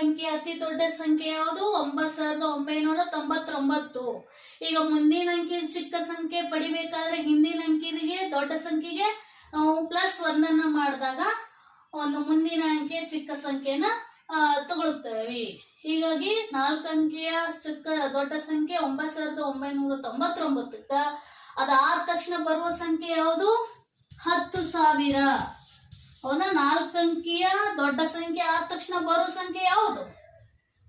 ಅಂಕಿಯ ಅತಿ ದೊಡ್ಡ ಸಂಖ್ಯೆ ಯಾವುದು? 9999. ಈಗ ಮುಂದಿನ ಅಂಕಿ ಚಿಕ್ಕ ಸಂಖ್ಯೆ ಪಡಿಬೇಕಾದ್ರೆ ಹಿಂದಿನ ಅಂಕಿಗೆ ದೊಡ್ಡ ಸಂಖ್ಯೆಗೆ ನಾವು +1 ಮಾಡಿದಾಗ ಒಂದು ಮುಂದಿನ ಅಂಕಿಯ ಚಿಕ್ಕ ಸಂಖ್ಯೆನ ತಗೊಳ್ತೇವೆ. ಹೀಗಾಗಿ 4 ಅಂಕಿಯ ಚಿಕ್ಕ ದೊಡ್ಡ ಸಂಖ್ಯೆ 9999. ಅದಾದ ತಕ್ಷಣ ಬರುವ ಸಂಖ್ಯೆ ಯಾವುದು? 10,000. ಹೌದಾ? 4 ಅಂಕಿಯ ದೊಡ್ಡ ಸಂಖ್ಯೆ ಆದ ತಕ್ಷಣ ಬರೋ ಸಂಖ್ಯೆ ಯಾವುದು?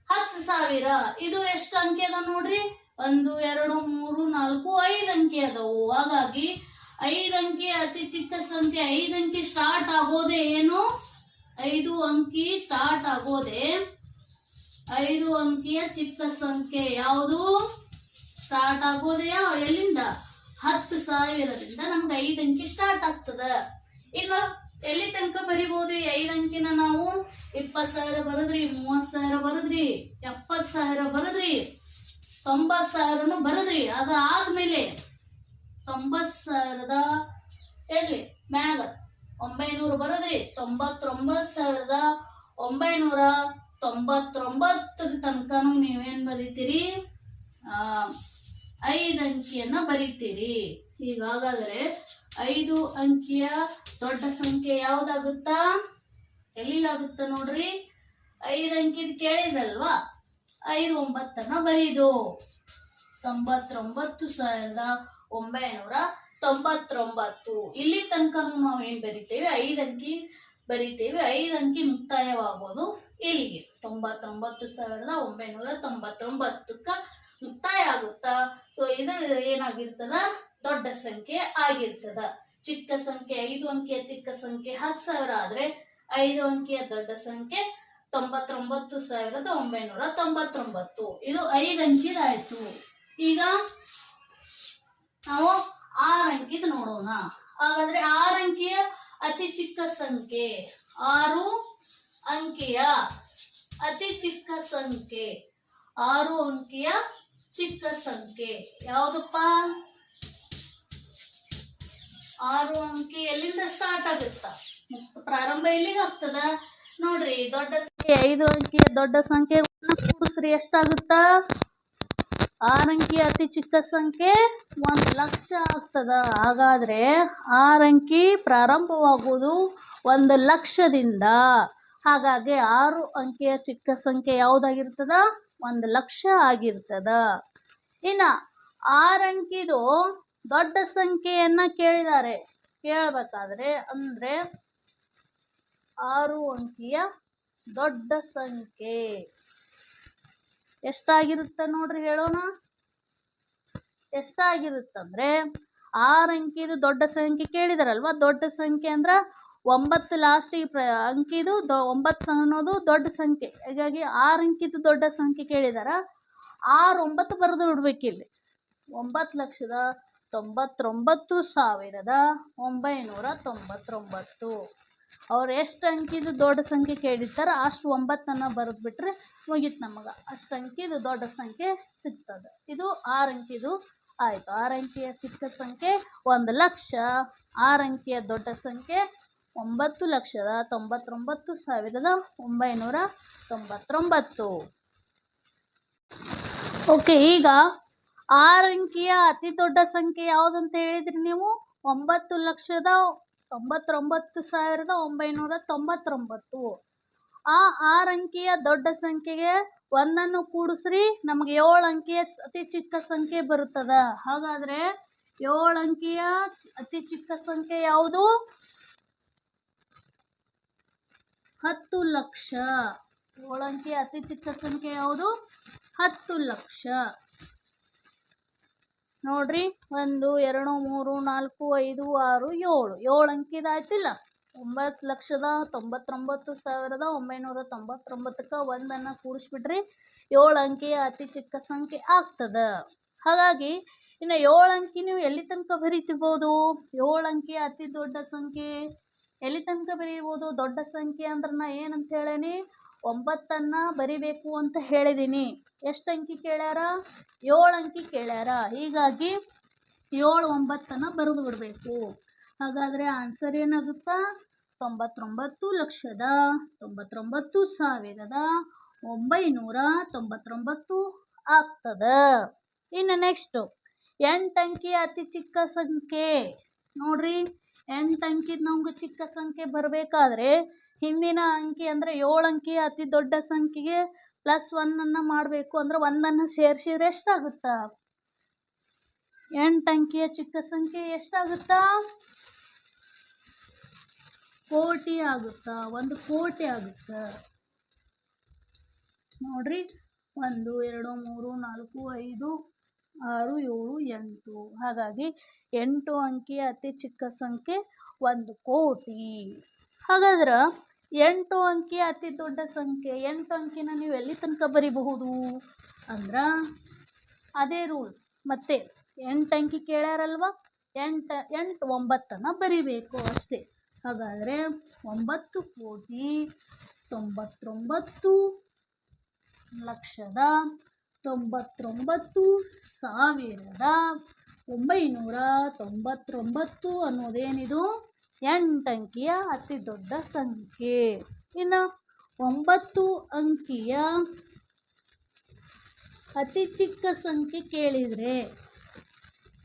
10,000. ಇದು ಎಷ್ಟು ಅಂಕಿ ಅದ ನೋಡ್ರಿ? 1 2 3 4 5 ಅಂಕಿ ಅದಾವು. ಹಾಗಾಗಿ 5 ಅಂಕಿ ಅತಿ ಚಿಕ್ಕ ಸಂಖ್ಯೆ. 5 ಅಂಕಿ ಸ್ಟಾರ್ಟ್ ಆಗೋದೇ ಏನು? 5 ಅಂಕಿ ಸ್ಟಾರ್ಟ್ ಆಗೋದೆ 5 ಅಂಕಿಯ ಚಿಕ್ಕ ಸಂಖ್ಯೆ ಯಾವುದು? ಸ್ಟಾರ್ಟ್ ಆಗೋದೇ ಎಲ್ಲಿಂದ? 10,000ದಿಂದ ನಮ್ಗೆ 5 ಅಂಕಿ ಸ್ಟಾರ್ಟ್ ಆಗ್ತದ. ಇನ್ನು ಎಲ್ಲಿ ತನಕ ಬರಿಬಹುದು ಈ 5 ಅಂಕಿನ ನಾವು? 20,000 ಬರದ್ರಿ, 30,000 ಬರದ್ರಿ, 70,000 ಬರದ್ರಿ, 90,000 ಬರದ್ರಿ. ಅದಾದ್ಮೇಲೆ 90,000ದ ಎಲ್ಲಿ ಮ್ಯಾಗ 900 ಬರದ್ರಿ. 99,999 ತನಕನೂ ನೀವೇನ್ ಬರೀತೀರಿ? 5 ಅಂಕಿಯನ್ನ ಬರೀತೀರಿ. ಹೀಗಾಗಾದ್ರೆ 5 ಅಂಕಿಯ ದೊಡ್ಡ ಸಂಖ್ಯೆ ಯಾವ್ದಾಗುತ್ತಾ? ಎಲ್ಲಿಗಾಗುತ್ತ ನೋಡ್ರಿ? 5 ಅಂಕಿದ್ ಕೇಳಿದ್ರಲ್ವಾ? 5 9 ಬರೀದು. 99,999. ಇಲ್ಲಿ ತನಕ ನಾವು ಏನ್ ಬರಿತೇವೆ? 5 ಅಂಕಿ ಬರಿತೇವೆ. 5 ಅಂಕಿ ಮುಕ್ತಾಯವಾಗೋದು ಇಲ್ಲಿಗೆ 99,999 ಮುಕ್ತಾಯ ಆಗುತ್ತಾ? ಸೊ ಇದು ಏನಾಗಿರ್ತದ? ದೊಡ್ಡ ಸಂಖ್ಯೆ ಆಗಿರ್ತದ. ಚಿಕ್ಕ ಸಂಖ್ಯೆ 5 ಅಂಕಿಯ ಚಿಕ್ಕ ಸಂಖ್ಯೆ 10,000 ಆದ್ರೆ 5 ಅಂಕಿಯ ದೊಡ್ಡ ಸಂಖ್ಯೆ 99,999. ಇದು 5 ಅಂಕಿದಾಯ್ತು. ಈಗ ನಾವು 6 ಅಂಕಿದ್ ನೋಡೋಣ. ಹಾಗಾದ್ರೆ 6 ಅಂಕಿಯ ಅತಿ ಚಿಕ್ಕ ಸಂಖ್ಯೆ, 6 ಅಂಕಿಯ ಅತಿ ಚಿಕ್ಕ ಸಂಖ್ಯೆ, 6 ಅಂಕಿಯ ಚಿಕ್ಕ ಸಂಖ್ಯೆ ಯಾವ್ದಪ್ಪ? 6 ಅಂಕಿ ಎಲ್ಲಿಂದ ಸ್ಟಾರ್ಟ್ ಆಗುತ್ತ? ಪ್ರಾರಂಭ ಎಲ್ಲಿಗೆ ಆಗ್ತದ ನೋಡ್ರಿ? ದೊಡ್ಡ ಸಂಖ್ಯೆ 5 ಅಂಕಿಯ ದೊಡ್ಡ ಸಂಖ್ಯೆ ಕೂಡಿಸ್ರಿ ಎಷ್ಟಾಗುತ್ತ? 6 ಅಂಕಿಯ ಅತಿ ಚಿಕ್ಕ ಸಂಖ್ಯೆ 1,00,000 ಆಗ್ತದ. ಹಾಗಾದ್ರೆ 6 ಅಂಕಿ ಪ್ರಾರಂಭವಾಗುವುದು 1,00,000ದಿಂದ. ಹಾಗಾಗಿ 6 ಅಂಕಿಯ ಚಿಕ್ಕ ಸಂಖ್ಯೆ ಯಾವುದಾಗಿರ್ತದ? 1,00,000 ಆಗಿರ್ತದ. ಇನ್ನ 6 ಅಂಕಿದು ದೊಡ್ಡ ಸಂಖ್ಯೆಯನ್ನ ಕೇಳಿದ್ದಾರೆ. ಕೇಳಬೇಕಾದ್ರೆ ಅಂದ್ರೆ 6 ಅಂಕಿಯ ದೊಡ್ಡ ಸಂಖ್ಯೆ ಎಷ್ಟಾಗಿರುತ್ತೆ ನೋಡ್ರಿ? ಹೇಳೋಣ. ಎಷ್ಟಾಗಿರುತ್ತಂದ್ರೆ 6 ಅಂಕಿದು ದೊಡ್ಡ ಸಂಖ್ಯೆ ಕೇಳಿದಾರಲ್ವಾ? ದೊಡ್ಡ ಸಂಖ್ಯೆ ಅಂದ್ರ 9 ಲಾಸ್ಟಿಗೆ ಅಂಕಿದು 9 ಅನ್ನೋದು ದೊಡ್ಡ ಸಂಖ್ಯೆ. ಹೀಗಾಗಿ 6 ಅಂಕಿದು ದೊಡ್ಡ ಸಂಖ್ಯೆ ಕೇಳಿದಾರ. 6 9 ಬರೆದು ಬಿಡ್ಬೇಕಿಲ್ಲಿ. 9,99,999. ಅವ್ರು ಎಷ್ಟು ಅಂಕಿದು ದೊಡ್ಡ ಸಂಖ್ಯೆ ಕೇಳಿರ್ತಾರ ಅಷ್ಟು 9 ಬರೆದು ಬಿಟ್ರೆ ಮುಗೀತು ನಮಗೆ. ಅಷ್ಟು ಅಂಕಿದು ದೊಡ್ಡ ಸಂಖ್ಯೆ ಸಿಗ್ತದೆ. ಇದು 6 ಅಂಕಿದು ಆಯಿತು. 6 ಅಂಕಿಯ ಚಿಕ್ಕ ಸಂಖ್ಯೆ 1,00,000. 6 ಅಂಕಿಯ ದೊಡ್ಡ ಸಂಖ್ಯೆ 9,99,999. ಓಕೆ, ಈಗ 6 ಅಂಕಿಯ ಅತಿ ದೊಡ್ಡ ಸಂಖ್ಯೆ ಯಾವುದಂತ ಹೇಳಿದ್ರಿ ನೀವು? 9,99,999. ಆ 6 ಅಂಕಿಯ ದೊಡ್ಡ ಸಂಖ್ಯೆಗೆ 1 ಕೂಡಿಸ್ರಿ, ನಮಗೆ 7 ಅಂಕಿಯ ಅತಿ ಚಿಕ್ಕ ಸಂಖ್ಯೆ ಬರುತ್ತದ. ಹಾಗಾದ್ರೆ 7 ಅಂಕಿಯ ಅತಿ ಚಿಕ್ಕ ಸಂಖ್ಯೆ ಯಾವುದು? 10,00,000. 7 ಅಂಕಿಯ ಅತಿ ಚಿಕ್ಕ ಸಂಖ್ಯೆ ಯಾವುದು? 10,00,000. ನೋಡ್ರಿ, 1 2 3 4 5 6 7. 7 ಅಂಕಿದಾಯ್ತಿಲ್ಲ? 9,99,999ಕ್ಕೆ 1 ಕೂಡಿಸ್ಬಿಟ್ರಿ 7 ಅಂಕಿಯ ಅತಿ ಚಿಕ್ಕ ಸಂಖ್ಯೆ ಆಗ್ತದ. ಹಾಗಾಗಿ ಇನ್ನು 7 ಅಂಕಿ ನೀವು ಎಲ್ಲಿ ತನಕ ಬರೀತಿರ್ಬೋದು? 7 ಅಂಕಿಯ ಅತಿ ದೊಡ್ಡ ಸಂಖ್ಯೆ ಎಲ್ಲಿ ತನಕ ಬರೀಬೋದು? ದೊಡ್ಡ ಸಂಖ್ಯೆ ಅಂದ್ರೆ ನಾ ಏನಂತ ಹೇಳೇನಿ? 9 ಬರಿಬೇಕು ಅಂತ ಹೇಳಿದೀನಿ. ಎಷ್ಟು ಅಂಕಿ ಕೇಳ್ಯಾರ? 7 ಅಂಕಿ ಕೇಳ್ಯಾರ. ಹೀಗಾಗಿ 7 9 ಬರೆದು ಬಿಡಬೇಕು. ಹಾಗಾದರೆ ಆನ್ಸರ್ ಏನಾಗುತ್ತಾ? 99,99,999 999 ಆಗ್ತದ. ಇನ್ನು ನೆಕ್ಸ್ಟು 8 ಅಂಕಿ ಅತಿ ಚಿಕ್ಕ ಸಂಖ್ಯೆ. ನೋಡ್ರಿ, 8 ಅಂಕಿದ್ ನಮ್ಗೆ ಚಿಕ್ಕ ಸಂಖ್ಯೆ ಬರಬೇಕಾದ್ರೆ ಹಿಂದಿನ ಅಂಕಿ ಅಂದರೆ 7 ಅಂಕಿಯ ಅತಿ ದೊಡ್ಡ ಸಂಖ್ಯೆಗೆ +1 ಮಾಡಬೇಕು. ಅಂದ್ರೆ 1 ಸೇರಿಸಿದ್ರೆ ಎಷ್ಟಾಗುತ್ತಾ? 8 ಅಂಕಿಯ ಚಿಕ್ಕ ಸಂಖ್ಯೆ ಎಷ್ಟಾಗುತ್ತಾ? ಕೋಟಿ ಆಗುತ್ತಾ? 1 ಕೋಟಿ ಆಗುತ್ತಾ? ನೋಡ್ರಿ, 1 2 3 4 5 6 7 8. ಹಾಗಾಗಿ 8 ಅಂಕಿಯ ಅತಿ ಚಿಕ್ಕ ಸಂಖ್ಯೆ 1 ಕೋಟಿ. ಹಾಗಾದ್ರೆ 8 ಅಂಕಿಯ ಅತಿ ದೊಡ್ಡ ಸಂಖ್ಯೆ, 8 ಅಂಕಿನ ನೀವು ಎಲ್ಲಿ ತನಕ ಬರಿಬಹುದು ಅಂದ್ರೆ ಅದೇ ರೂಲ್. ಮತ್ತೆ 8 ಅಂಕಿ ಕೇಳ್ಯಾರಲ್ವ, 8 9 ಬರಿಬೇಕು ಅಷ್ಟೇ. ಹಾಗಾದರೆ 9,99,99,999 ಅನ್ನೋದೇನಿದು 8 ಅಂಕಿಯ ಅತಿ ದೊಡ್ಡ ಸಂಖ್ಯೆ. ಇನ್ನು 9 ಅಂಕಿಯ ಅತಿ ಚಿಕ್ಕ ಸಂಖ್ಯೆ ಕೇಳಿದರೆ,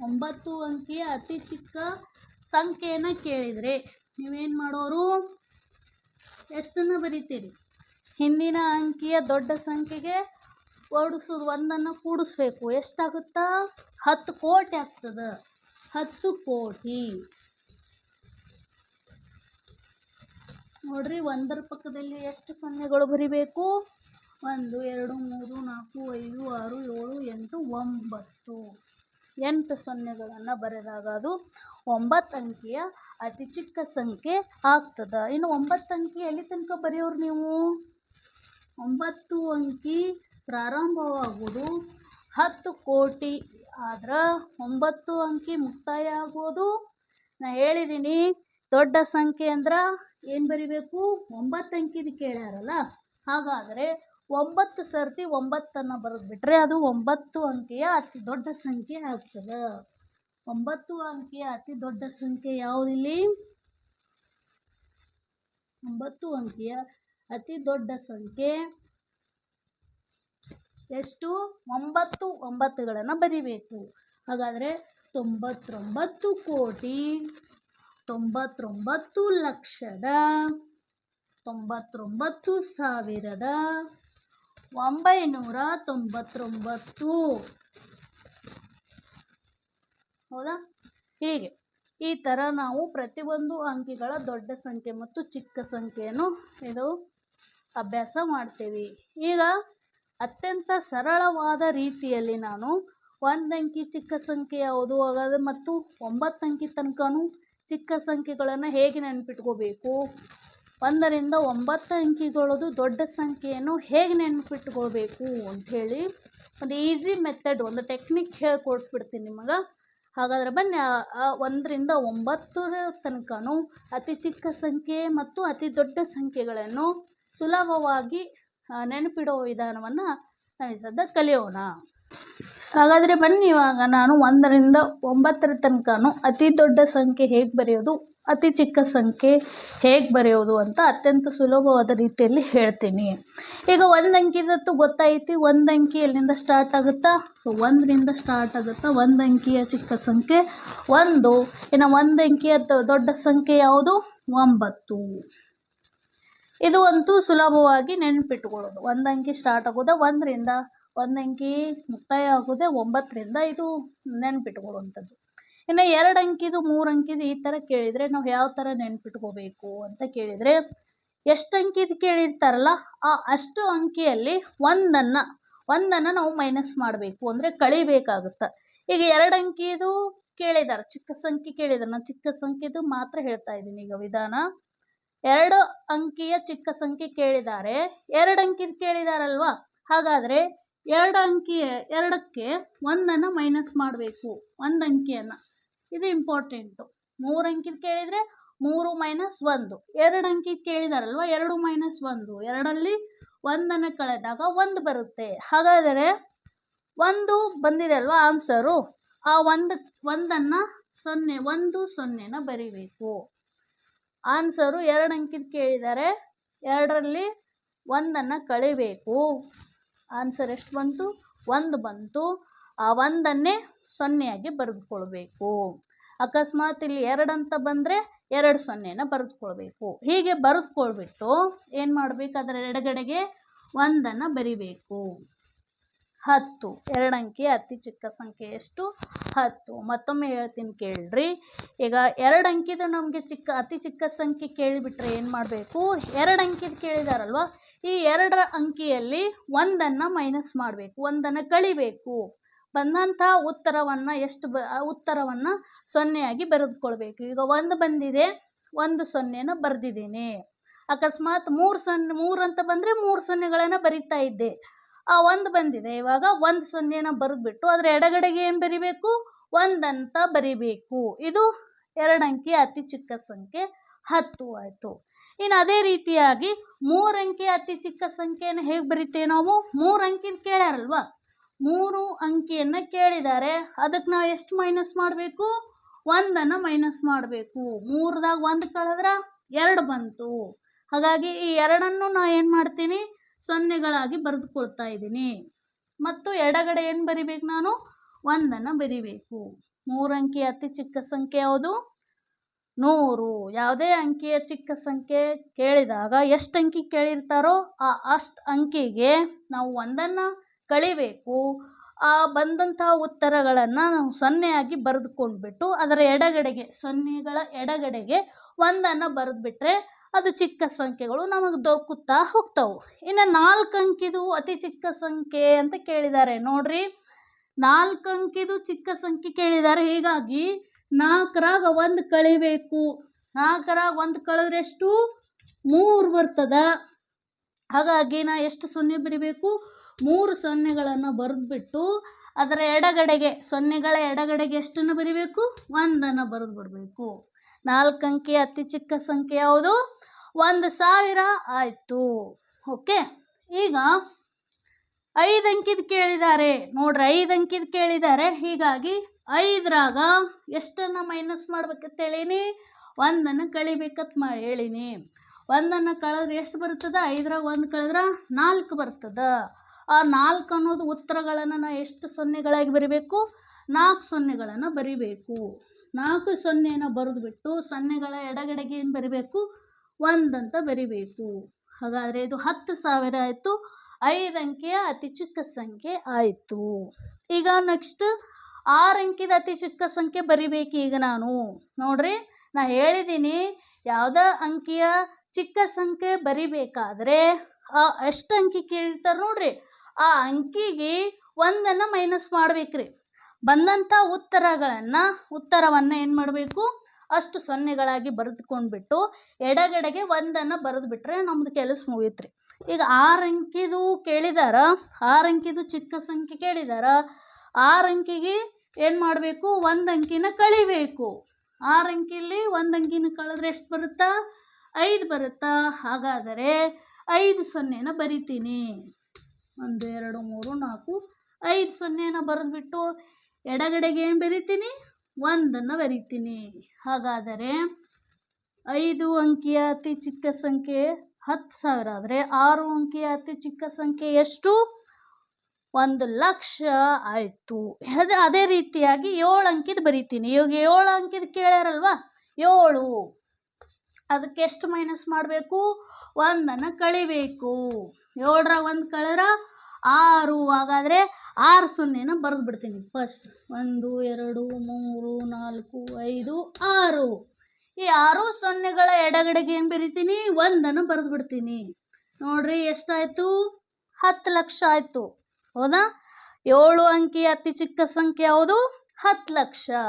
9 ಅಂಕಿಯ ಅತಿ ಚಿಕ್ಕ ಸಂಖ್ಯೆಯನ್ನು ಕೇಳಿದರೆ ನೀವೇನು ಮಾಡೋರು? ಎಷ್ಟನ್ನು ಬರಿತೀರಿ? ಹಿಂದಿನ ಅಂಕಿಯ ದೊಡ್ಡ ಸಂಖ್ಯೆಗೆ ಓಡಿಸೋದು, 1 ಕೂಡಿಸ್ಬೇಕು. ಎಷ್ಟಾಗುತ್ತಾ? 10 ಕೋಟಿ ಆಗ್ತದೆ. 10 ಕೋಟಿ. ನೋಡ್ರಿ, 1ರ ಪಕ್ಕದಲ್ಲಿ ಎಷ್ಟು ಸೊನ್ನೆಗಳು ಬರಿಬೇಕು? 1 2 3 4 5 6 7 8 9. 8 ಸೊನ್ನೆಗಳನ್ನು ಬರೆದಾಗ ಅದು 9 ಅಂಕಿಯ ಅತಿ ಚಿಕ್ಕ ಸಂಖ್ಯೆ ಆಗ್ತದೆ. ಇನ್ನು 9 ಅಂಕಿ ಎಲ್ಲಿ ತನಕ ಬರೆಯೋರು ನೀವು? 9 ಅಂಕಿ ಪ್ರಾರಂಭವಾಗುವುದು 10 ಕೋಟಿ ಆದ್ರೆ 9 ಅಂಕಿ ಮುಕ್ತಾಯ ಆಗೋದು, ನಾ ಹೇಳಿದ್ದೀನಿ ದೊಡ್ಡ ಸಂಖ್ಯೆ ಅಂದ್ರೆ ಏನು ಬರಿಬೇಕು? 9 ಅಂಕಿದು ಕೇಳ್ಯಾರಲ್ಲ, ಹಾಗಾದರೆ 9 ಸರ್ತಿ 9 ಬರೆದ್ಬಿಟ್ರೆ ಅದು 9 ಅಂಕಿಯ ಅತಿ ದೊಡ್ಡ ಸಂಖ್ಯೆ ಆಗ್ತದೆ. 9 ಅಂಕಿಯ ಅತಿ ದೊಡ್ಡ ಸಂಖ್ಯೆ ಯಾವುದಿಲ್ಲಿ? 9 ಅಂಕಿಯ ಅತಿ ದೊಡ್ಡ ಸಂಖ್ಯೆ ಎಷ್ಟು? 9 9ಗಳನ್ನು ಬರಿಬೇಕು. ಹಾಗಾದರೆ 99,99,99,999. ಹೌದಾ? ಹೀಗೆ ಈ ಥರ ನಾವು ಪ್ರತಿಯೊಂದು ಅಂಕಿಗಳ ದೊಡ್ಡ ಸಂಖ್ಯೆ ಮತ್ತು ಚಿಕ್ಕ ಸಂಖ್ಯೆಯನ್ನು ಇದು ಅಭ್ಯಾಸ ಮಾಡ್ತೇವೆ. ಈಗ ಅತ್ಯಂತ ಸರಳವಾದ ರೀತಿಯಲ್ಲಿ ನಾನು 1 ಅಂಕಿ ಚಿಕ್ಕ ಸಂಖ್ಯೆ ಯಾವುದು ಹಾಗಾದ್ರೆ ಮತ್ತು 9 ಅಂಕಿ ತನಕನೂ ಚಿಕ್ಕ ಸಂಖ್ಯೆಗಳನ್ನು ಹೇಗೆ ನೆನಪಿಟ್ಕೋಬೇಕು, 1ರಿಂದ 9 ಅಂಕಿಗಳದು ದೊಡ್ಡ ಸಂಖ್ಯೆಯನ್ನು ಹೇಗೆ ನೆನಪಿಟ್ಕೊಳ್ಬೇಕು ಅಂಥೇಳಿ ಒಂದು ಈಸಿ ಮೆಥಡ್, ಒಂದು ಟೆಕ್ನಿಕ್ ಹೇಳ್ಕೊಟ್ಬಿಡ್ತೀನಿ ನಿಮಗೆ. ಹಾಗಾದರೆ ಬನ್ನಿ, 1ರಿಂದ 9 ತನಕನೂ ಅತಿ ಚಿಕ್ಕ ಸಂಖ್ಯೆ ಮತ್ತು ಅತಿ ದೊಡ್ಡ ಸಂಖ್ಯೆಗಳನ್ನು ಸುಲಭವಾಗಿ ನೆನಪಿಡೋ ವಿಧಾನವನ್ನು ನಾವು ಸದ್ಯ ಕಲಿಯೋಣ. ಹಾಗಾದರೆ ಬನ್ನಿ, ಇವಾಗ ನಾನು 1ರಿಂದ 9 ತನಕನೂ ಅತಿ ದೊಡ್ಡ ಸಂಖ್ಯೆ ಹೇಗೆ ಬರೆಯೋದು, ಅತಿ ಚಿಕ್ಕ ಸಂಖ್ಯೆ ಹೇಗೆ ಬರೆಯೋದು ಅಂತ ಅತ್ಯಂತ ಸುಲಭವಾದ ರೀತಿಯಲ್ಲಿ ಹೇಳ್ತೀನಿ. ಈಗ 1 ಅಂಕಿದತ್ತು ಗೊತ್ತಾಯ್ತು. 1 ಅಂಕಿ ಎಲ್ಲಿಂದ ಸ್ಟಾರ್ಟ್ ಆಗುತ್ತಾ? ಸೊ 1ರಿಂದ ಸ್ಟಾರ್ಟ್ ಆಗುತ್ತಾ. 1 ಅಂಕಿಯ ಚಿಕ್ಕ ಸಂಖ್ಯೆ 1. ಇನ್ನು 1 ಅಂಕಿಯ ದೊಡ್ಡ ಸಂಖ್ಯೆ ಯಾವುದು? 9. ಇದು ಅಂತೂ ಸುಲಭವಾಗಿ ನೆನಪಿಟ್ಕೊಳ್ಳೋದು. 1 ಅಂಕಿ ಸ್ಟಾರ್ಟ್ ಆಗೋದು 1ರಿಂದ, 1 ಅಂಕಿ ಮುಕ್ತಾಯ ಆಗೋದೇ 9ರಿಂದ. ಇದು ನೆನಪಿಟ್ಕೊಳ್ಳುವಂಥದ್ದು. ಇನ್ನು 2 ಅಂಕಿದು 3 ಅಂಕಿದು ಈ ಥರ ಕೇಳಿದರೆ ನಾವು ಯಾವ ಥರ ನೆನಪಿಟ್ಕೋಬೇಕು ಅಂತ ಕೇಳಿದರೆ, ಎಷ್ಟು ಅಂಕಿದು ಕೇಳಿರ್ತಾರಲ್ಲ ಅಷ್ಟು ಅಂಕಿಯಲ್ಲಿ ಒಂದನ್ನು ನಾವು ಮೈನಸ್ ಮಾಡಬೇಕು, ಅಂದರೆ ಕಳಿಬೇಕಾಗುತ್ತೆ. ಈಗ 2 ಅಂಕಿದು ಕೇಳಿದ್ದಾರೆ, ಚಿಕ್ಕ ಸಂಖ್ಯೆ ಕೇಳಿದ್ದಾರೆ. ನಾನು ಚಿಕ್ಕ ಸಂಖ್ಯೆದು ಮಾತ್ರ ಹೇಳ್ತಾ ಇದ್ದೀನಿ ಈಗ ವಿಧಾನ. 2 ಅಂಕಿಯ ಚಿಕ್ಕ ಸಂಖ್ಯೆ ಕೇಳಿದ್ದಾರೆ, 2 ಅಂಕಿದು ಕೇಳಿದಾರಲ್ವಾ, ಹಾಗಾದರೆ 2ಕ್ಕೆ 1 ಮೈನಸ್ ಮಾಡಬೇಕು, 1 ಅಂಕಿಯನ್ನು. ಇದು ಇಂಪಾರ್ಟೆಂಟು. 3 ಅಂಕಿದು ಕೇಳಿದರೆ 3 ಮೈನಸ್ 1. 2 ಅಂಕಿದು ಕೇಳಿದಾರಲ್ವ, 2 ಮೈನಸ್ 1. 2ರಲ್ಲಿ 1 ಕಳೆದಾಗ 1 ಬರುತ್ತೆ. ಹಾಗಾದರೆ 1 ಬಂದಿದೆ ಅಲ್ವಾ ಆನ್ಸರು, ಆ 1ನ್ನು 0 ಬರಿಬೇಕು. ಆನ್ಸರು 2 ಅಂಕಿದು ಕೇಳಿದ್ದಾರೆ, 2ರಲ್ಲಿ ಒಂದನ್ನು ಕಳಿಬೇಕು. ಆನ್ಸರ್ ಎಷ್ಟು ಬಂತು? 1 ಬಂತು. ಆ 1ಅನ್ನೇ 0 ಬರೆದುಕೊಳ್ಬೇಕು. ಅಕಸ್ಮಾತ್ ಇಲ್ಲಿ 2 ಅಂತ ಬಂದರೆ 2 0ನ ಬರೆದುಕೊಳ್ಬೇಕು. ಹೀಗೆ ಬರೆದುಕೊಳ್ಬಿಟ್ಟು ಏನು ಮಾಡಬೇಕು? ಅದರ ಎಡಗಡೆಗೆ 1ನ್ನು ಬರಿಬೇಕು. 10 2 ಅಂಕಿ ಅತಿ ಚಿಕ್ಕ ಸಂಖ್ಯೆ ಎಷ್ಟು? 10. ಮತ್ತೊಮ್ಮೆ ಹೇಳ್ತೀನಿ ಕೇಳ್ರಿ. ಈಗ 2 ಅಂಕಿದು ನಮಗೆ ಅತಿ ಚಿಕ್ಕ ಸಂಖ್ಯೆ ಕೇಳಿಬಿಟ್ರೆ ಏನು ಮಾಡಬೇಕು? 2 ಅಂಕಿದು ಕೇಳಿದಾರಲ್ವ, ಈ 2 ಅಂಕಿಯಲ್ಲಿ 1ನ್ನು ಮೈನಸ್ ಮಾಡಬೇಕು, 1ನ್ನು ಕಳಿಬೇಕು. ಬಂದಂಥ ಉತ್ತರವನ್ನು ಉತ್ತರವನ್ನು 0 ಬರೆದುಕೊಳ್ಬೇಕು. ಈಗ 1 ಬಂದಿದೆ, 1 0ನ ಬರೆದಿದ್ದೀನಿ. ಅಕಸ್ಮಾತ್ 3 ಅಂತ ಬಂದರೆ 3 0ಗಳನ್ನು ಬರಿತಾ ಇದ್ದೆ. ಆ 1 ಬಂದಿದೆ, ಇವಾಗ 1 0ನ ಬರೆದ್ಬಿಟ್ಟು ಅದರ ಎಡಗಡೆಗೆ ಏನು ಬರಿಬೇಕು? 1 ಅಂತ ಬರಿಬೇಕು. ಇದು 2 ಅಂಕಿ ಅತಿ ಚಿಕ್ಕ ಸಂಖ್ಯೆ 10 ಆಯಿತು. ಇನ್ನು ಅದೇ ರೀತಿಯಾಗಿ 3 ಅಂಕಿ ಅತಿ ಚಿಕ್ಕ ಸಂಖ್ಯೆಯನ್ನು ಹೇಗೆ ಬರಿತೇವೆ ನಾವು? 3 ಅಂಕಿದು ಕೇಳ್ಯಾರಲ್ವ, 3 ಅಂಕಿಯನ್ನು ಕೇಳಿದ್ದಾರೆ, ಅದಕ್ಕೆ ನಾವು ಎಷ್ಟು ಮೈನಸ್ ಮಾಡಬೇಕು? 1ನ್ನು ಮೈನಸ್ ಮಾಡಬೇಕು. 3ದಾಗ 1 ಕಳೆದ್ರೆ 2 ಬಂತು. ಹಾಗಾಗಿ ಈ 2ನ್ನು ನಾನು ಏನು ಮಾಡ್ತೀನಿ? 0ಗಳಾಗಿ ಬರೆದುಕೊಳ್ತಾ ಇದ್ದೀನಿ. ಮತ್ತು ಎಡಗಡೆ ಏನು ಬರಿಬೇಕು? ನಾನು 1ನ್ನು ಬರಿಬೇಕು. 3 ಅಂಕಿ ಅತಿ ಚಿಕ್ಕ ಸಂಖ್ಯೆ ಯಾವುದು? 100. ಯಾವುದೇ ಅಂಕಿಯ ಚಿಕ್ಕ ಸಂಖ್ಯೆ ಕೇಳಿದಾಗ ಎಷ್ಟು ಅಂಕಿ ಕೇಳಿರ್ತಾರೋ ಅಷ್ಟು ಅಂಕಿಗೆ ನಾವು 1ನ್ನು ಕಳಿಬೇಕು. ಆ ಬಂದಂಥ ಉತ್ತರಗಳನ್ನು ನಾವು 0 ಬರೆದುಕೊಂಡ್ಬಿಟ್ಟು ಅದರ ಎಡಗಡೆಗೆ 0ಗಳ ಎಡಗಡೆಗೆ 1ನ್ನು ಬರೆದುಬಿಟ್ರೆ ಅದು ಚಿಕ್ಕ ಸಂಖ್ಯೆಗಳು ನಮಗೆ ದೊರಕುತ್ತಾ ಹೋಗ್ತಾವೆ. ಇನ್ನು 4 ಅಂಕಿದು ಅತಿ ಚಿಕ್ಕ ಸಂಖ್ಯೆ ಅಂತ ಕೇಳಿದ್ದಾರೆ ನೋಡ್ರಿ. 4 ಅಂಕಿದು ಚಿಕ್ಕ ಸಂಖ್ಯೆ ಕೇಳಿದ್ದಾರೆ. ಹೀಗಾಗಿ 4ರಾಗ 1 ಕಳಿಬೇಕು. 4ರಾಗ 1 ಕಳೆದ್ರೆ ಎಷ್ಟು? 3 ಬರ್ತದ. ಹಾಗಾಗಿ ನಾ ಎಷ್ಟು 0 ಬರಿಬೇಕು? 3 0ಗಳನ್ನು ಬರೆದ್ಬಿಟ್ಟು ಅದರ ಎಡಗಡೆಗೆ 0ಗಳ ಎಡಗಡೆಗೆ ಎಷ್ಟನ್ನು ಬರಿಬೇಕು? 1ನ್ನು ಬರೆದು ಬಿಡಬೇಕು. 4 ಅಂಕಿ ಅತಿ ಚಿಕ್ಕ ಸಂಖ್ಯೆ ಯಾವುದು? 1000 ಆಯಿತು. ಓಕೆ. ಈಗ 5 ಅಂಕಿದು ಕೇಳಿದ್ದಾರೆ ನೋಡ್ರಿ, 5 ಅಂಕಿದು ಕೇಳಿದ್ದಾರೆ. ಹೀಗಾಗಿ 5ರಾಗ ಎಷ್ಟನ್ನು ಮೈನಸ್ ಮಾಡ್ಬೇಕಂತ ಹೇಳೀನಿ? 1ನ್ನು ಕಳಿಬೇಕಂತ ಹೇಳೀನಿ. 1ನ್ನು ಕಳೆದ್ರೆ ಎಷ್ಟು ಬರ್ತದ? 5ರಾಗ 1 ಕಳೆದ್ರೆ 4 ಬರ್ತದ. ಆ 4 ಅನ್ನೋದು ಉತ್ತರಗಳನ್ನು ನಾವು ಎಷ್ಟು 0ಗಳಾಗಿ ಬರಿಬೇಕು? 4 0ಗಳನ್ನು ಬರಿಬೇಕು. 4 0ನ ಬರೆದುಬಿಟ್ಟು 0ಗಳ ಎಡಗಡೆಗೆ ಏನು ಬರಿಬೇಕು? 1 ಅಂತ ಬರಿಬೇಕು. ಹಾಗಾದರೆ ಇದು 10,000 ಆಯಿತು. 5 ಅಂಕಿಯ ಅತಿ ಚಿಕ್ಕ ಸಂಖ್ಯೆ ಆಯಿತು. ಈಗ ನೆಕ್ಸ್ಟ್ 6 ಅಂಕಿದ ಅತಿ ಚಿಕ್ಕ ಸಂಖ್ಯೆ ಬರಿಬೇಕು. ಈಗ ನಾನು ನೋಡ್ರಿ, ನಾ ಹೇಳಿದ್ದೀನಿ ಯಾವುದೇ ಅಂಕಿಯ ಚಿಕ್ಕ ಸಂಖ್ಯೆ ಬರಿಬೇಕಾದ್ರೆ ಎಷ್ಟು ಅಂಕಿ ಕೇಳಿರ್ತಾರೆ ನೋಡ್ರಿ, ಆ ಅಂಕಿಗೆ 1ನ್ನು ಮೈನಸ್ ಮಾಡ್ಬೇಕ್ರಿ. ಬಂದಂಥ ಉತ್ತರವನ್ನು ಏನು ಮಾಡಬೇಕು? ಅಷ್ಟು 0ಗಳಾಗಿ ಬರೆದುಕೊಂಡ್ಬಿಟ್ಟು ಎಡಗಡೆಗೆ 1ನ್ನು ಬರೆದುಬಿಟ್ರೆ ನಮ್ಮದು ಕೆಲಸ ಮುಗೀತ್ರಿ. ಈಗ 6 ಅಂಕಿದು ಕೇಳಿದಾರ, 6 ಅಂಕಿದು ಚಿಕ್ಕ ಸಂಖ್ಯೆ ಕೇಳಿದಾರ. 6 ಅಂಕಿಗೆ ಏನು ಮಾಡಬೇಕು? 1 ಅಂಕಿನ ಕಳಿಬೇಕು. 6 ಅಂಕಿಲಿ 1 ಅಂಕಿನ ಕಳೆದ್ರೆ ಎಷ್ಟು ಬರುತ್ತಾ? 5 ಬರುತ್ತಾ? ಹಾಗಾದರೆ 5 0ನ ಬರಿತೀನಿ. 1 2 3 4 5 0ನ ಬರೆದ್ಬಿಟ್ಟು ಎಡಗಡೆಗೆ ಏನು ಬರಿತೀನಿ? 1ನ್ನು ಬರಿತೀನಿ. ಹಾಗಾದರೆ 5 ಅಂಕಿಯ ಅತಿ ಚಿಕ್ಕ ಸಂಖ್ಯೆ 10,000 ಆದರೆ 6 ಅಂಕಿಯ ಅತಿ ಚಿಕ್ಕ ಸಂಖ್ಯೆ ಎಷ್ಟು? 1,00,000 ಆಯಿತು. ಅದೇ ರೀತಿಯಾಗಿ 7 ಅಂಕಿದು ಬರಿತೀನಿ. ಇವಾಗ 7 ಅಂಕಿದು ಕೇಳ್ಯಾರಲ್ವ, 7 ಅದಕ್ಕೆ ಎಷ್ಟು ಮೈನಸ್ ಮಾಡಬೇಕು? 1ನ್ನು ಕಳಿಬೇಕು. 7ರಾಗ 1 ಕಳೆದ್ರೆ 6. ಹಾಗಾದರೆ 6 0ನ ಬರೆದು ಬಿಡ್ತೀನಿ ಫಸ್ಟ್. 1 2 3 4 5 6. ಈ 6 0ಗಳ ಎಡಗಡೆಗೆ ಏನು ಬರಿತೀನಿ? 1ನ್ನು ಬರೆದು ಬಿಡ್ತೀನಿ. ನೋಡ್ರಿ ಎಷ್ಟಾಯಿತು? 10,00,000 ಆಯಿತು. ಹೌದಾ? 7 ಅಂಕಿಯ ಅತಿ ಚಿಕ್ಕ ಸಂಖ್ಯೆ ಯಾವುದು? 10,00,000.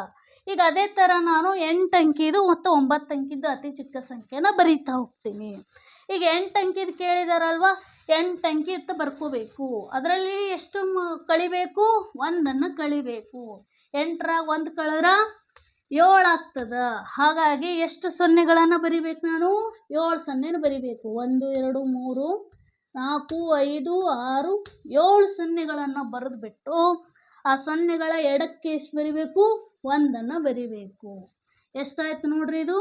ಈಗ ಅದೇ ಥರ ನಾನು 8 ಅಂಕಿದು ಮತ್ತು 9 ಅಂಕಿದು ಅತಿ ಚಿಕ್ಕ ಸಂಖ್ಯೆನ ಬರೀತಾ ಹೋಗ್ತೀನಿ. ಈಗ 8 ಅಂಕಿದು ಕೇಳಿದಾರಲ್ವ, 8 ಅಂಕಿ ಅಂತ ಬರ್ಕೋಬೇಕು. ಅದರಲ್ಲಿ ಎಷ್ಟು ಕಳಿಬೇಕು? 1ನ್ನು ಕಳಿಬೇಕು. 8ರಾಗ 1 ಕಳೆದ್ರೆ 7 ಆಗ್ತದ. ಹಾಗಾಗಿ ಎಷ್ಟು 0ಗಳನ್ನು ಬರಿಬೇಕು? ನಾನು 7 0ನ ಬರಿಬೇಕು. 1 2 3 4 5 6 7 0ಗಳನ್ನು ಬರೆದುಬಿಟ್ಟು ಆ 0ಗಳ ಎಡಕ್ಕೆ ಎಷ್ಟು ಬರಿಬೇಕು? 1ನ್ನು ಬರಿಬೇಕು. ಎಷ್ಟಾಯ್ತು ನೋಡ್ರಿ? ಇದು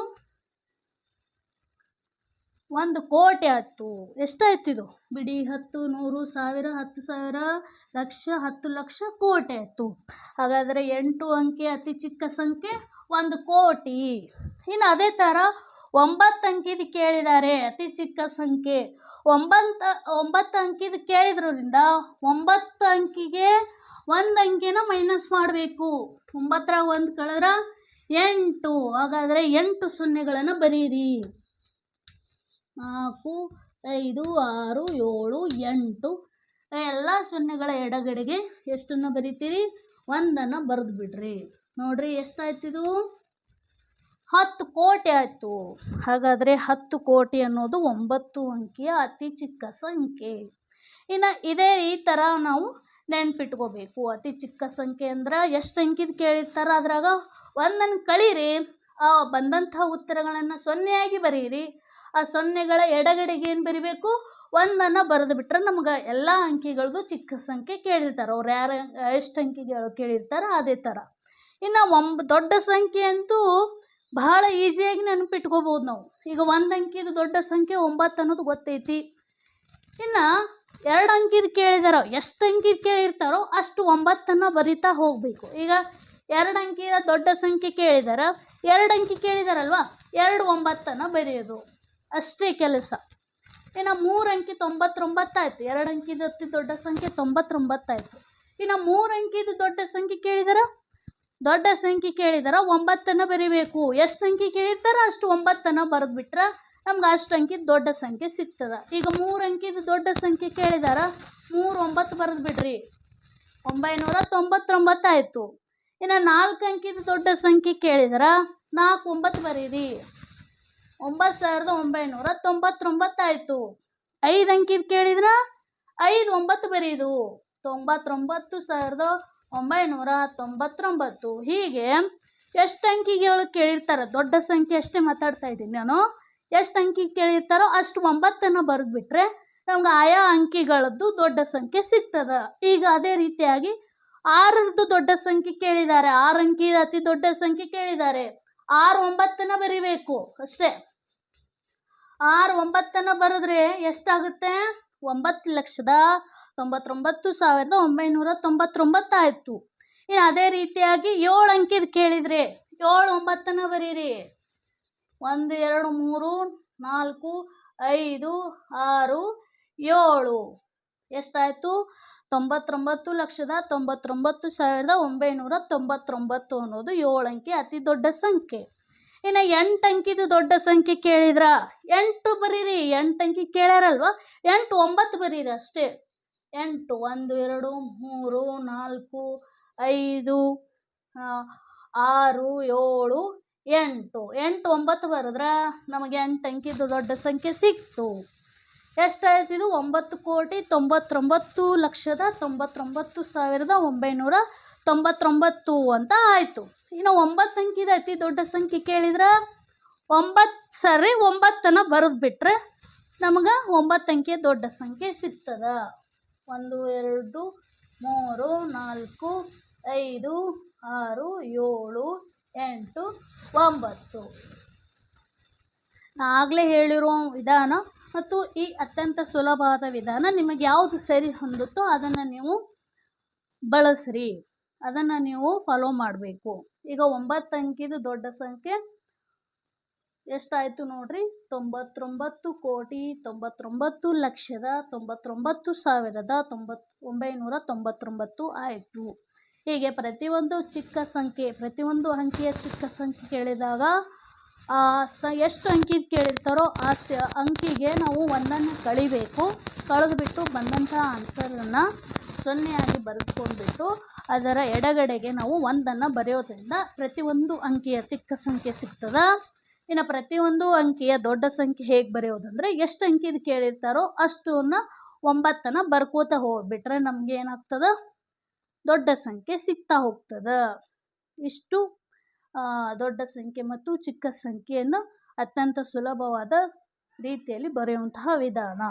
1 ಕೋಟಿ ಆಯ್ತು. ಎಷ್ಟಾಯ್ತು ಇದು? ಬಿಡಿ 10, 100, 1000, 10,000, ಲಕ್ಷ, 10 ಲಕ್ಷ, ಕೋಟಿ ಆಯಿತು. ಹಾಗಾದರೆ 8 ಅಂಕಿ ಅತಿ ಚಿಕ್ಕ ಸಂಖ್ಯೆ 1 ಕೋಟಿ. ಇನ್ನು ಅದೇ ಥರ 9 ಅಂಕಿದು ಕೇಳಿದ್ದಾರೆ ಅತಿ ಚಿಕ್ಕ ಸಂಖ್ಯೆ. 9 ಅಂಕಿದು ಕೇಳಿದ್ರಿಂದ 9 ಅಂಕಿಗೆ 1 ಅಂಕಿನ ಮೈನಸ್ ಮಾಡಬೇಕು. 9ರಾಗ 1 ಕಳೆದ್ರೆ 8. ಹಾಗಾದರೆ 8 ಸೊನ್ನೆಗಳನ್ನು ಬರೀರಿ. 4, 5, 6, 7, 8 ಎಲ್ಲ ಸೊನ್ನೆಗಳ ಎಡಗಡೆಗೆ ಎಷ್ಟನ್ನು ಬರೀತೀರಿ? 1 ಬರೆದು ಬಿಡ್ರಿ. ನೋಡ್ರಿ ಎಷ್ಟಾಯ್ತು ಇದು? 10 ಕೋಟಿ ಆಯಿತು. ಹಾಗಾದರೆ 10 ಕೋಟಿ ಅನ್ನೋದು 9 ಅಂಕಿಯ ಅತಿ ಚಿಕ್ಕ ಸಂಖ್ಯೆ. ಇನ್ನು ಈ ಥರ ನಾವು ನೆನ್ಪಿಟ್ಕೋಬೇಕು. ಅತಿ ಚಿಕ್ಕ ಸಂಖ್ಯೆ ಅಂದ್ರೆ ಎಷ್ಟು ಅಂಕಿದು ಕೇಳಿರ್ತಾರೆ ಅದ್ರಾಗ 1 ಕಳೀರಿ. ಆ ಬಂದಂಥ ಉತ್ತರಗಳನ್ನು ಸೊನ್ನೆಯಾಗಿ ಬರೀರಿ. ಆ ಸೊನ್ನೆಗಳ ಎಡಗಡೆಗೆ ಏನು ಬರಿಬೇಕು? 1 ಬರೆದು ಬಿಟ್ರೆ ನಮ್ಗೆ ಎಲ್ಲ ಅಂಕಿಗಳದ್ದು ಚಿಕ್ಕ ಸಂಖ್ಯೆ ಕೇಳಿರ್ತಾರೆ. ಅವ್ರು ಯಾರು ಎಷ್ಟು ಅಂಕಿಗಳು ಕೇಳಿರ್ತಾರೋ ಅದೇ ಥರ. ಇನ್ನು ದೊಡ್ಡ ಸಂಖ್ಯೆ ಅಂತೂ ಬಹಳ ಈಸಿಯಾಗಿ ನೆನಪಿಟ್ಕೋಬೋದು ನಾವು. ಈಗ 1 ಅಂಕಿದು ದೊಡ್ಡ ಸಂಖ್ಯೆ 9 ಅನ್ನೋದು ಗೊತ್ತೈತಿ. ಇನ್ನು 2 ಅಂಕಿದು ಕೇಳಿದಾರೋ ಎಷ್ಟು ಅಂಕಿದು ಕೇಳಿರ್ತಾರೋ ಅಷ್ಟು 9 ಬರಿತಾ ಹೋಗಬೇಕು. ಈಗ 2 ಅಂಕಿಯ ದೊಡ್ಡ ಸಂಖ್ಯೆ ಕೇಳಿದಾರ, 2 ಅಂಕಿ ಕೇಳಿದಾರಲ್ವ, 2 9 ಬರೆಯೋದು ಅಷ್ಟೇ ಕೆಲಸ. ಇನ್ನು 3 ಅಂಕಿ 99 ಆಯಿತು. 2 ಅಂಕಿದು ಅತಿ ದೊಡ್ಡ ಸಂಖ್ಯೆ 99 ಆಯಿತು. ಇನ್ನು 3 ಅಂಕಿದು ದೊಡ್ಡ ಸಂಖ್ಯೆ ಕೇಳಿದಾರ 9 ಬರಿಬೇಕು. ಎಷ್ಟು ಅಂಕಿ ಕೇಳಿರ್ತಾರೋ ಅಷ್ಟು 9 ಬರೆದು ಬಿಟ್ರೆ ನಮ್ಗೆ ಅಷ್ಟು ಅಂಕಿದು ದೊಡ್ಡ ಸಂಖ್ಯೆ ಸಿಗ್ತದೆ. ಈಗ 3 ಅಂಕಿದು ದೊಡ್ಡ ಸಂಖ್ಯೆ ಕೇಳಿದಾರ 3 9 ಬರೆದು ಬಿಡ್ರಿ. 999 ಆಯಿತು. ಇನ್ನು 4 ಅಂಕಿದು ದೊಡ್ಡ ಸಂಖ್ಯೆ ಕೇಳಿದಾರ 4 9 ಬರೀರಿ. 9999 ಆಯಿತು. 5 ಅಂಕಿದು ಕೇಳಿದ್ರೆ 5 9 ಬರೀದು. 99,999. ಹೀಗೆ ಎಷ್ಟು ಅಂಕಿಗಳು ಕೇಳಿರ್ತಾರೆ ದೊಡ್ಡ ಸಂಖ್ಯೆ ಅಷ್ಟೇ ಮಾತಾಡ್ತಾ ಇದ್ದೀನಿ ನಾನು. ಎಷ್ಟು ಅಂಕಿ ಕೇಳಿರ್ತಾರೋ ಅಷ್ಟು 9 ಬರೆದು ಬಿಟ್ರೆ ನಮ್ಗೆ ಆಯಾ ಅಂಕಿಗಳದ್ದು ದೊಡ್ಡ ಸಂಖ್ಯೆ ಸಿಗ್ತದೆ. ಈಗ ಅದೇ ರೀತಿಯಾಗಿ 6ರದ್ದು ದೊಡ್ಡ ಸಂಖ್ಯೆ ಕೇಳಿದ್ದಾರೆ. 6 ಅಂಕಿ ಅತಿ ದೊಡ್ಡ ಸಂಖ್ಯೆ ಕೇಳಿದ್ದಾರೆ. 6 9 ಬರಿಬೇಕು ಅಷ್ಟೇ. 6 9 ಬರೆದ್ರೆ ಎಷ್ಟಾಗುತ್ತೆ? 9,99,999 ಆಯಿತು. ಇನ್ನು ಅದೇ ರೀತಿಯಾಗಿ 7 ಅಂಕಿದು ಕೇಳಿದರೆ 7 9 ಬರೀರಿ. 1 2 3 4 5 6 7 ಎಷ್ಟಾಯಿತು? 99,99,999 ಅನ್ನೋದು 7 ಅಂಕಿ ಅತಿ ದೊಡ್ಡ ಸಂಖ್ಯೆ. ಇನ್ನು 8 ಅಂಕಿದು ದೊಡ್ಡ ಸಂಖ್ಯೆ ಕೇಳಿದ್ರ 8 ಬರೀರಿ. 8 ಅಂಕಿ ಕೇಳ್ಯಾರಲ್ವ, 8 9 ಬರೀರಿ ಅಷ್ಟೇ. 8 1 2 3 4 5 6 7 8 8 9 ಬರೆದ್ರೆ ನಮಗೆ 8 ಅಂಕಿದು ದೊಡ್ಡ ಸಂಖ್ಯೆ ಸಿಕ್ತು. ಎಷ್ಟಾಯ್ತಿದು? 9,99,99,999 ಅಂತ ಆಯಿತು. ಇನ್ನು 9 ಅಂಕಿದ ಅತಿ ದೊಡ್ಡ ಸಂಖ್ಯೆ ಕೇಳಿದ್ರೆ 9 ಬರೆದು ಬಿಟ್ರೆ ನಮಗೆ 9 ಅಂಕಿಯ ದೊಡ್ಡ ಸಂಖ್ಯೆ ಸಿಗ್ತದೆ. 1 2 3 4 5 6 7 8 9. ಆಗಲೇ ಹೇಳಿರೋ ವಿಧಾನ ಮತ್ತು ಈ ಅತ್ಯಂತ ಸುಲಭವಾದ ವಿಧಾನ ನಿಮಗೆ ಯಾವುದು ಸರಿ ಹೊಂದುತ್ತೋ ಅದನ್ನು ನೀವು ಬಳಸ್ರಿ, ಅದನ್ನು ನೀವು ಫಾಲೋ ಮಾಡಬೇಕು. ಈಗ 9 ಅಂಕಿದು ದೊಡ್ಡ ಸಂಖ್ಯೆ ಎಷ್ಟಾಯಿತು ನೋಡ್ರಿ? 99,99,99,999 ಆಯಿತು. ಹೀಗೆ ಪ್ರತಿಯೊಂದು ಚಿಕ್ಕ ಸಂಖ್ಯೆ, ಪ್ರತಿಯೊಂದು ಅಂಕಿಯ ಚಿಕ್ಕ ಸಂಖ್ಯೆ ಕೇಳಿದಾಗ ಎಷ್ಟು ಅಂಕಿ ಕೇಳಿರ್ತಾರೋ ಆ ಅಂಕಿಗೆ ನಾವು 1 ಕಳಿಬೇಕು. ಕಳೆದುಬಿಟ್ಟು ಬಂದಂಥ ಆನ್ಸರನ್ನು ಸೊನ್ನೆಯಾಗಿ ಬರೆದುಕೊಂಡ್ಬಿಟ್ಟು ಅದರ ಎಡಗಡೆಗೆ ನಾವು 1 ಬರೆಯೋದ್ರಿಂದ ಪ್ರತಿಯೊಂದು ಅಂಕಿಯ ಚಿಕ್ಕ ಸಂಖ್ಯೆ ಸಿಗ್ತದೆ. ಇನ್ನು ಪ್ರತಿಯೊಂದು ಅಂಕಿಯ ದೊಡ್ಡ ಸಂಖ್ಯೆ ಹೇಗೆ ಬರೆಯೋದಂದರೆ ಎಷ್ಟು ಅಂಕಿದು ಕೇಳಿರ್ತಾರೋ ಅಷ್ಟನ್ನು 9 ಬರ್ಕೋತಾ ಹೋಗ್ಬಿಟ್ರೆ ನಮ್ಗೆ ಏನಾಗ್ತದೆ? ದೊಡ್ಡ ಸಂಖ್ಯೆ ಸಿಗ್ತಾ ಹೋಗ್ತದೆ. ಇಷ್ಟು ದೊಡ್ಡ ಸಂಖ್ಯೆ ಮತ್ತು ಚಿಕ್ಕ ಸಂಖ್ಯೆಯನ್ನು ಅತ್ಯಂತ ಸುಲಭವಾದ ರೀತಿಯಲ್ಲಿ ಬರೆಯುವಂತಹ ವಿಧಾನ.